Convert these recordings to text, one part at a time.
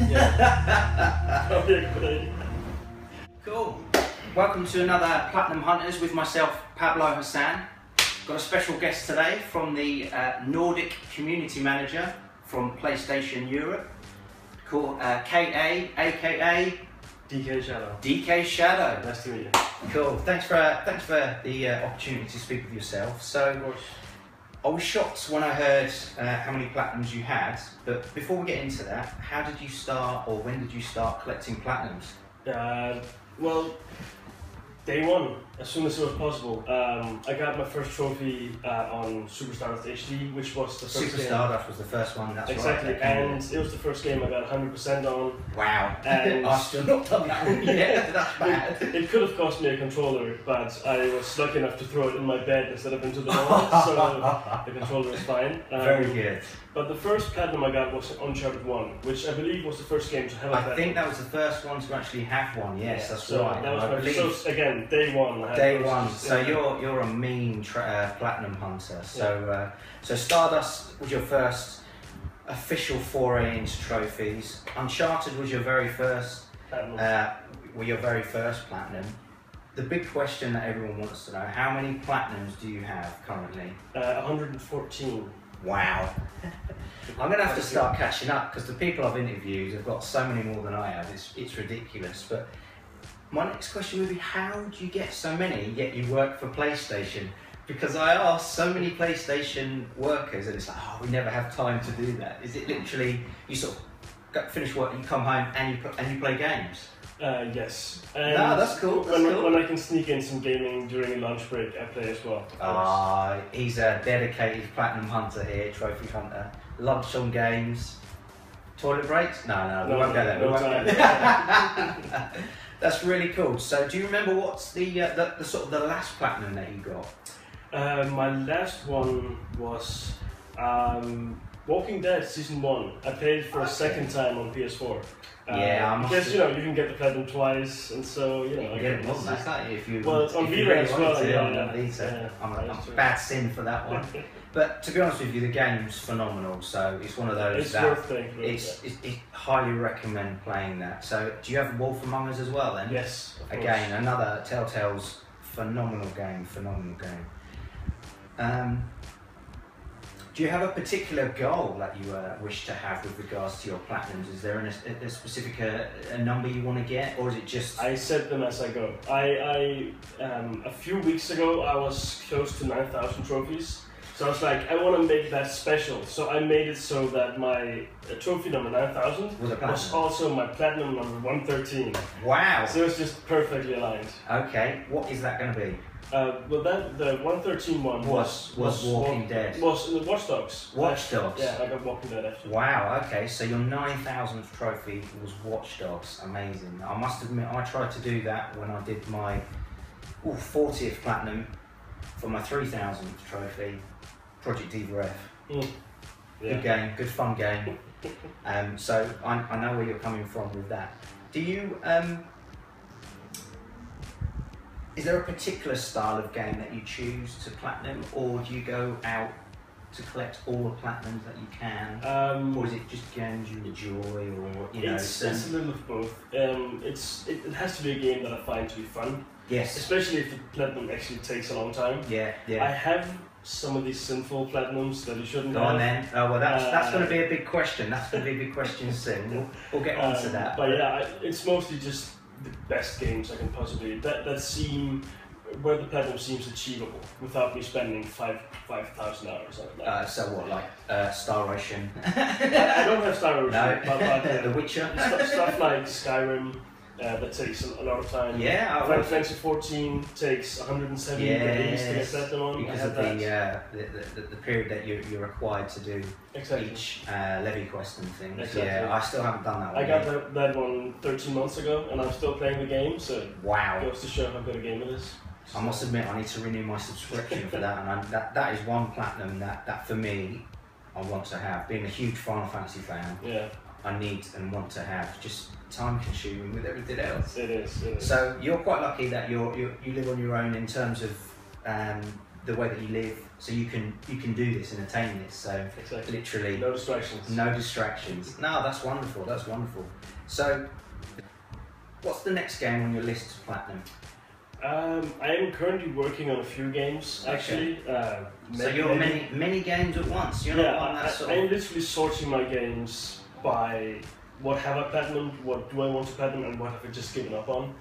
Yeah. Probably a good idea. Cool. Welcome to another Platinum Hunters with myself, Pablo-Hassan. Got a special guest today from the Nordic Community Manager from PlayStation Europe, called KA, aka DKShadow. DKShadow. Nice to meet you. Cool. Thanks for the opportunity to speak with yourself. So, I was shocked when I heard how many platinums you had. But before we get into that, how did you start, or when did you start collecting platinums? Well, day one, as soon as it was possible. I got my first trophy on Super Stardust HD, which was the first Super Stardust was the first one, that's exactly, right. and it was the first game I got 100% on. Wow, and I've still not done that one yet, that's bad. It could have cost me a controller, but I was lucky enough to throw it in my bed instead of into the wall, so the controller was fine. Very good. But the first platinum I got was Uncharted 1, which I believe was the first game to have a platinum. I think that was the first one to actually have one, yes, yeah, that's so right. That was my first, again, day one. Day one, so you're a mean platinum hunter. So, so Stardust was your first official foray into trophies. Uncharted was your very first platinum. The big question that everyone wants to know: how many platinums do you have currently? 114. Wow. I'm going to have to start catching up because the people I've interviewed have got so many more than I have. It's ridiculous. But my next question would be, how do you get so many yet you work for PlayStation? Because I asked so many PlayStation workers and it's like, oh, we never have time to do that. Is it literally you sort of finish work, you come home and you play games? Yes. And no, that's cool. When I can sneak in some gaming during a lunch break, I play as well. He's a dedicated platinum hunter here, trophy hunter. Lunch on games. Toilet breaks? No, we won't go there. That's really cool. So, do you remember what's the sort of the last platinum that you got? My last one was Walking Dead Season 1. I played it for a second time on PS4. Because you can get the platinum twice, and so you get it more than that, can't you? If you it's on Vita as well. I'm a bad sin for that one. But to be honest with you, the game's phenomenal. So it's one of those it's worth playing. It's highly recommend playing that. So do you have Wolf Among Us as well then? Yes. Again, another Telltale's phenomenal game. Do you have a particular goal that you wish to have with regards to your platinums? Is there a specific a number you want to get, or is it just? I set them as I go. A few weeks ago I was close to 9,000 trophies, so I was like, I want to make that special. So I made it so that my trophy number 9,000 was also my platinum number 113. Wow! So it's just perfectly aligned. Okay, what is that going to be? Well, the 113 one was Walking Dead. Was the Watch Dogs. Watch Dogs. Yeah, I got Walking Dead actually. Wow. Okay, so your 9,000th trophy was Watch Dogs. Amazing. I must admit, I tried to do that when I did my 40th platinum for my 3,000th trophy, Project Diva F. Yeah. Good game, good fun game. So I know where you're coming from with that. Do you Is there a particular style of game that you choose to platinum, or do you go out to collect all the platinums that you can, or is it just games you enjoy, or It's a little of both. It has to be a game that I find to be fun. Yes. Especially if the platinum actually takes a long time. Yeah. I have some of these sinful platinums that you shouldn't have. Go on then. Oh well, that's going to be a big question. That's going to be a big question soon. We'll get on to that. But yeah, it's mostly just the best games I can possibly that seem where the platinum seems achievable without me spending 5,000 hours on it. So what, like Star Ocean? I don't have Star Ocean, no. but The Witcher? Stuff like Skyrim. That takes a lot of time. Yeah, Final Fantasy 14 takes 170 days to get platinum on. Because of the period that you're required to do each levy quest and things. Exactly. Yeah, I still haven't done that one. I got that one 13 months ago, and I'm still playing the game. So wow, goes to show how good a game it is. I must admit, I need to renew my subscription for that, and that is one platinum that for me I want to have. Being a huge Final Fantasy fan, I need and want to have. Just time consuming with everything else. It is. So you're quite lucky that you live on your own in terms of the way that you live, so you can do this and attain this. So exactly. literally, no distractions. No distractions. No, that's wonderful. That's wonderful. So, what's the next game on your list to platinum? I am currently working on a few games, actually. So you're many games at once. You're not on that sort of... I'm literally sorting my games by what have I platinumed, what do I want to platinum, and what have I just given up on.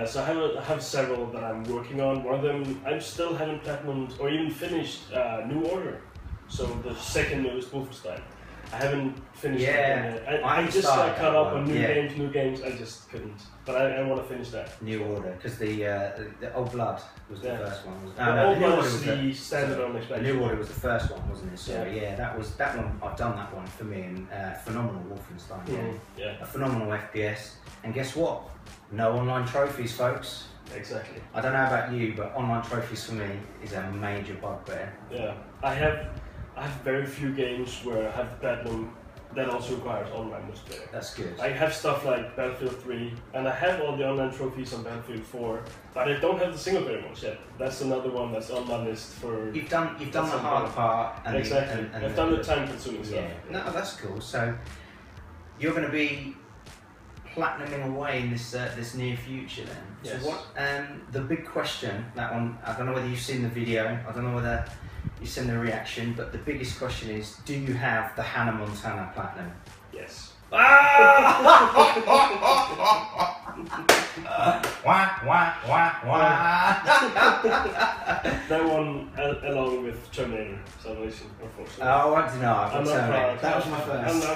So I have several that I'm working on. One of them I still haven't platinumed or even finished New Order. So the second newest Wolfenstein. I haven't finished that yet. I just got caught up on new games. I just couldn't. But I want to finish that. New Order, because the Old Blood was the first one. Old Blood was the standalone expansion. New Order was the first one, wasn't it? So yeah, that one. I've done that one for me, and phenomenal Wolfenstein. Yeah. A phenomenal FPS. And guess what? No online trophies, folks. Exactly. I don't know about you, but online trophies for me is a major bugbear. Yeah, I have very few games where I have the platinum that also requires online multiplayer. That's good. I have stuff like Battlefield 3, and I have all the online trophies on Battlefield 4, but I don't have the single player ones yet. That's another one that's on my list for... You've done the hard part. And exactly. I've done the time-consuming stuff. Yeah. No, that's cool. So you're going to be platinuming away in this near future then. Yes. So what? The big question, that one, I don't know whether you've seen the video. I don't know whether you've seen the reaction, but the biggest question is, do you have the Hannah Montana platinum? Yes. That one, along with Terminator Salvation, unfortunately. Oh, I don't know. I'm not proud. That was my first.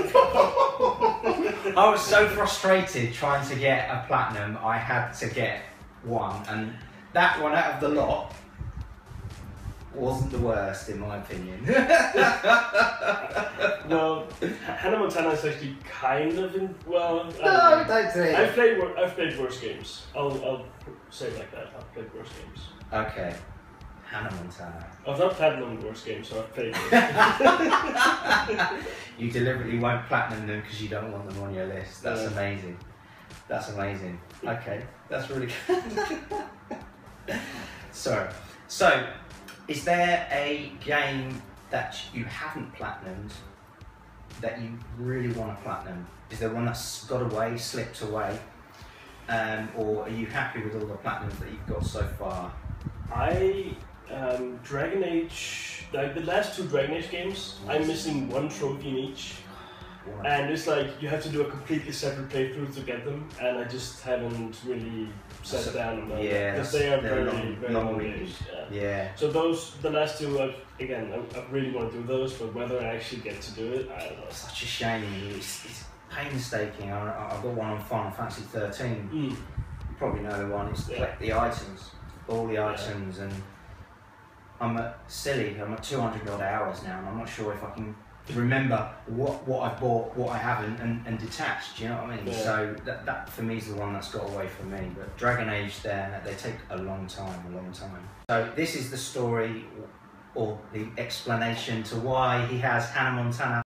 I was so frustrated trying to get a platinum. I had to get one, and that one out of the lot wasn't the worst, in my opinion. Well, Hannah Montana is actually kind of don't do it. I've played worse games. I'll say it like that. I've played worse games. Okay, Hannah Montana. I've not platinumed worse games, so I've played worse games. You deliberately won't platinum them because you don't want them on your list. That's amazing. That's amazing. Okay, that's really good. So, is there a game that you haven't platinumed that you really want to platinum? Is there one that's got away, slipped away? Or are you happy with all the platinums that you've got so far? Dragon Age, like the last two Dragon Age games, I'm missing one trophy in each. And it's like you have to do a completely separate playthrough to get them, and I just haven't really sat down on them. Yeah, because they are very long games. Yeah. So the last two, I really want to do those, but whether I actually get to do it, I don't know. Such a shame. It's painstaking. I've got one on Final Fantasy 13. You probably know the one. It's collect the items, all the items, and I'm at 200 odd hours now, and I'm not sure if I can remember what I've bought, what I haven't, and detached. Do you know what I mean? So that for me is the one that's got away from me. But Dragon Age, they take a long time. So this is the story, or the explanation to why he has Hannah Montana